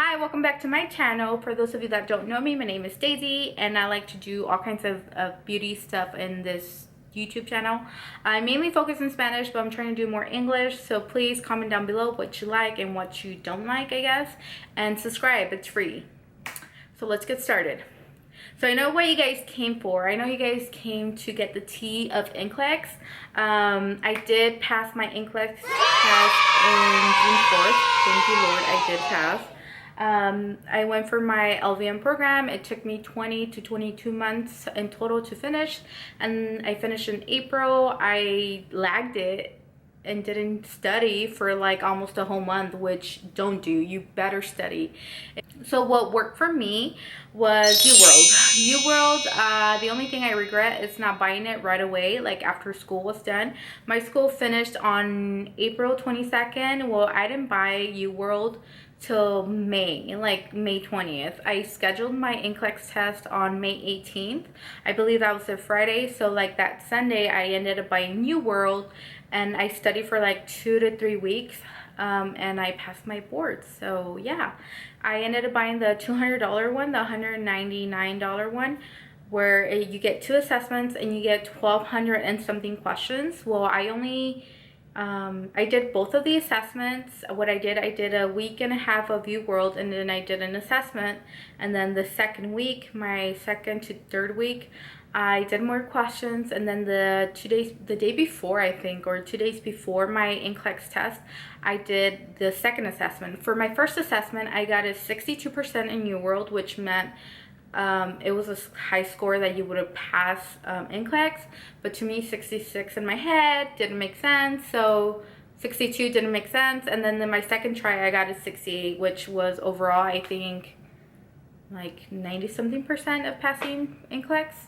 Hi, welcome back to my channel. For those of you that don't know me, my name is Daisy and I like to do all kinds of beauty stuff in this YouTube channel. I mainly focus in Spanish, but I'm trying to do more English, so please comment down below what you like and what you don't like, I guess, and subscribe. It's free. So let's get started. So I know what you guys came for. I know you guys came to get the tea of NCLEX. I did pass my NCLEX test in June 4th. Thank you, Lord, I did pass. I went for my LVN program. It took me 20 to 22 months in total to finish, and I finished in April. I lagged it and didn't study for like almost a whole month, which don't do. You better study. So what worked for me was UWorld. UWorld, the only thing I regret is not buying it right away, like after school was done. My school finished on April 22nd. Well, I didn't buy UWorld till May, like May 20th. I scheduled my NCLEX test on May 18th. I believe that was a Friday. So like that Sunday, I ended up buying UWorld and I studied for like 2 to 3 weeks. And I passed my board. So yeah, I ended up buying the $200 one, the $199 one, where you get 2 assessments and you get 1,200 and something questions. Well, I did both of the assessments. What I did a week and a half of UWorld, and then I did an assessment. And then the second week, my second to third week, I did more questions. And then the day before, I think, or 2 days before my NCLEX test, I did the second assessment. For my first assessment, I got a 62% in UWorld, which meant it was a high score that you would have passed NCLEX, but to me 66 in my head didn't make sense, so 62 didn't make sense. And then in my second try I got a 68, which was overall I think like 90 something% of passing NCLEX.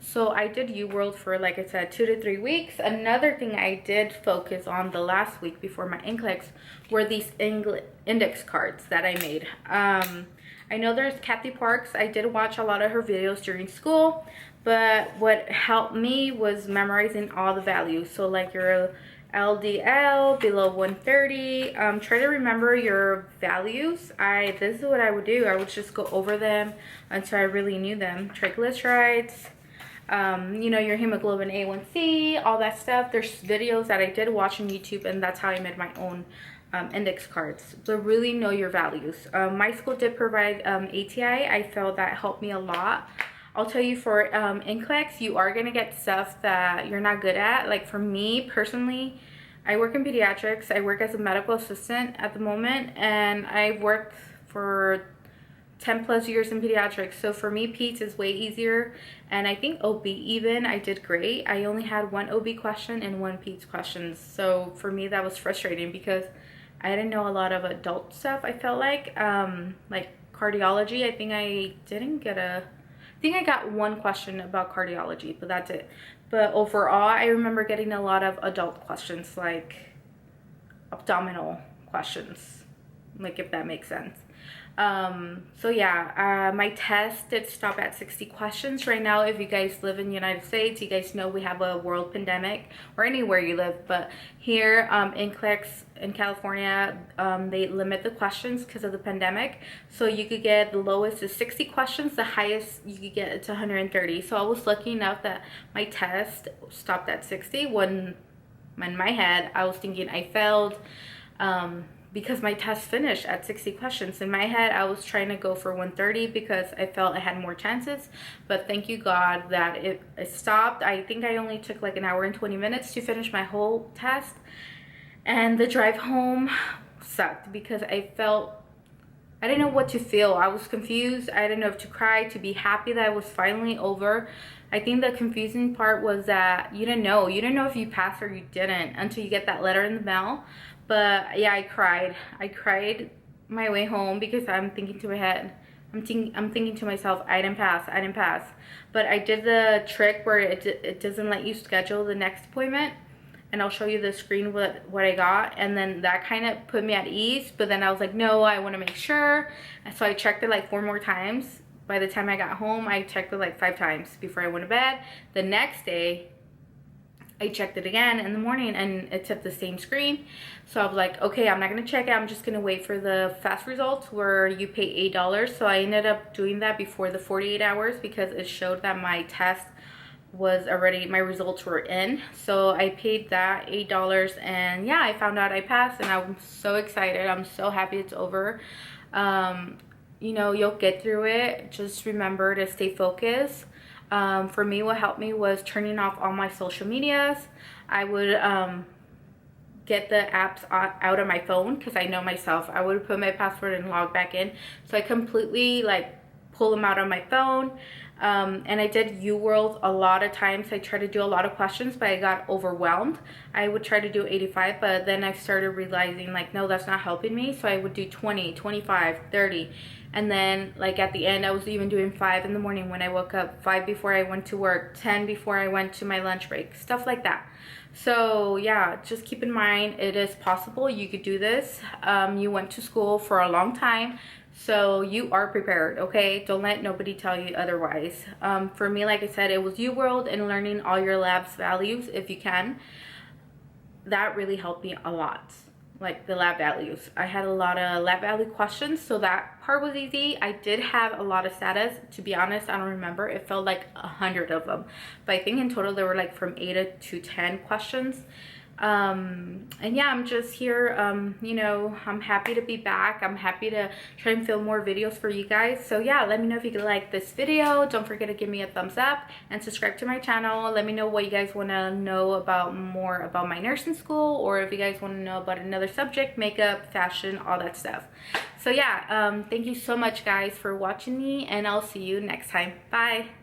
So I did UWorld for, like I said, 2 to 3 weeks. Another thing I did focus on the last week before my NCLEX were these index cards that I made. I know there's Kathy Parks. I did watch a lot of her videos during school, but what helped me was memorizing all the values. So like your LDL below 130, try to remember your values. This is what I would do. I would just go over them until I really knew them. Triglycerides, you know, your hemoglobin A1C, all that stuff. There's videos that I did watch on YouTube, and that's how I made my own index cards. So really know your values. My school did provide ATI. I felt that helped me a lot. I'll tell you, for NCLEX, you are gonna get stuff that you're not good at. Like for me personally, I work in pediatrics. I work as a medical assistant at the moment, and I've worked for 10 plus years in pediatrics. So for me, peds is way easier. And I think OB even, I did great. I only had 1 OB question and 1 peds question. So for me, that was frustrating because I didn't know a lot of adult stuff, I felt like cardiology. I think I got 1 question about cardiology, but that's it. But overall, I remember getting a lot of adult questions, like abdominal questions, like if that makes sense. So yeah, my test did stop at 60 questions. Right now, if you guys live in the United States, you guys know we have a world pandemic, or anywhere you live, but here in NCLEX in California, they limit the questions because of the pandemic. So you could get, the lowest is 60 questions, the highest you could get to 130. So I was lucky enough that my test stopped at 60 when in my head I was thinking I failed, because my test finished at 60 questions. In my head, I was trying to go for 130 because I felt I had more chances. But thank you God that it stopped. I think I only took like 1 hour and 20 minutes to finish my whole test. And the drive home sucked because I didn't know what to feel. I was confused. I didn't know if to cry, to be happy that it was finally over. I think the confusing part was that you didn't know if you passed or you didn't until you get that letter in the mail. But yeah, I cried my way home because I'm thinking to myself, I didn't pass. But I did the trick where it doesn't let you schedule the next appointment, and I'll show you the screen what I got, and then that kind of put me at ease. But then I was like, no, I want to make sure. And so I checked it like 4 more times. By the time I got home, I checked it like 5 times before I went to bed. The next day, I checked it again in the morning and it's at the same screen. So I was like, okay, I'm not gonna check it. I'm just gonna wait for the fast results where you pay $8. So I ended up doing that before the 48 hours because it showed that my test was already, my results were in. So I paid that $8 and yeah, I found out I passed and I'm so excited. I'm so happy it's over. You know, you'll get through it. Just remember to stay focused. For me, what helped me was turning off all my social medias. I would get the apps out of my phone because I know myself. I would put my password and log back in. So I completely like pull them out of my phone. And I did UWorld a lot of times. I tried to do a lot of questions, but I got overwhelmed. I would try to do 85, but then I started realizing like, no, that's not helping me. So I would do 20, 25, 30. And then like at the end, I was even doing 5 in the morning when I woke up, 5 before I went to work, 10 before I went to my lunch break, stuff like that. So yeah, just keep in mind, it is possible. You could do this. You went to school for a long time, so you are prepared, okay? Don't let nobody tell you otherwise. For me, like I said, it was UWorld and learning all your lab's values if you can. That really helped me a lot. Like the lab values, I had a lot of lab value questions, so that part was easy. I did have a lot of status. To be honest, I don't remember. It felt like 100 of them, but I think in total there were like from 8 to 10 questions. And yeah, I'm just here. You know, I'm happy to be back. I'm happy to try and film more videos for you guys. So yeah, let me know if you like this video. Don't forget to give me a thumbs up and subscribe to my channel. Let me know what you guys want to know about more about my nursing school, or if you guys want to know about another subject, makeup, fashion, all that stuff. So yeah, thank you so much guys for watching me, and I'll see you next time. Bye.